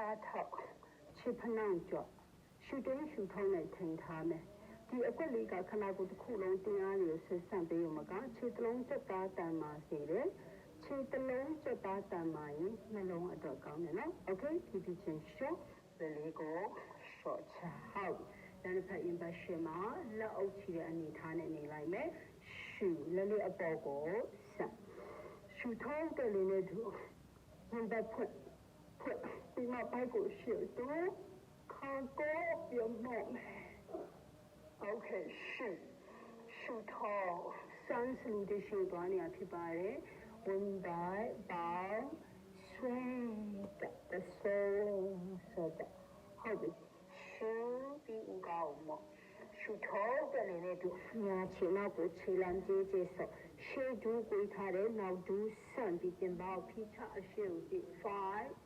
စားထောက်ခြေဖနှောင်းကြော့ရှူတင်းရှူထုံးနဲ့ထိန်ထားမယ်ဒီအကွက်လေးကခနာကိုတစ်ခုလုံးတင်းအားကိုဆက်ဆံပေးရမှာကခြေတလုံးစက်သားတန်မာစေတယ်ခြေတလုံးစက်သားတန်မာရင်နှလုံးအတွက်ကောင်းတယ်နော်โอเคဒီချင်းရှော့ဘယ်လေးကိုရှော့ချဟုတ်ဒါနဲ့ဖက် impression မှာလက်အုပ်ချီတဲ့အနေထားနဲ့နေလိုက်မယ်ရှူလက်လေးအပေါ်ကိုဆက်ရှူထုံးတဲ့လေးနဲ့သူဝန်ပတ်ဖွင့်ဒီမှာပိုက်ကိုရှေ့တော့ခေါင်းကိုပြုံးမယ် Okay ရှူထောင်းစမ်းစလူတွေရှေ့သွားနေရဖြစ်ပါတယ်ဝန်ပတ်ပေါင်းဆွဲတဲ့ဆိုတဲ့ဟုတ်ပြီရှူပြီးဦးကောင်းမရှူထောင်းတဲ့လေးနဲ့သူညာချီနောက်ကိုခြေလမ်းကြီးကြီးဆော့ရှေ့ဒူးကိုထားတဲ့နောက်ဒူးဆန့်ပြီးတင်ပေါဖိချအရှိကို5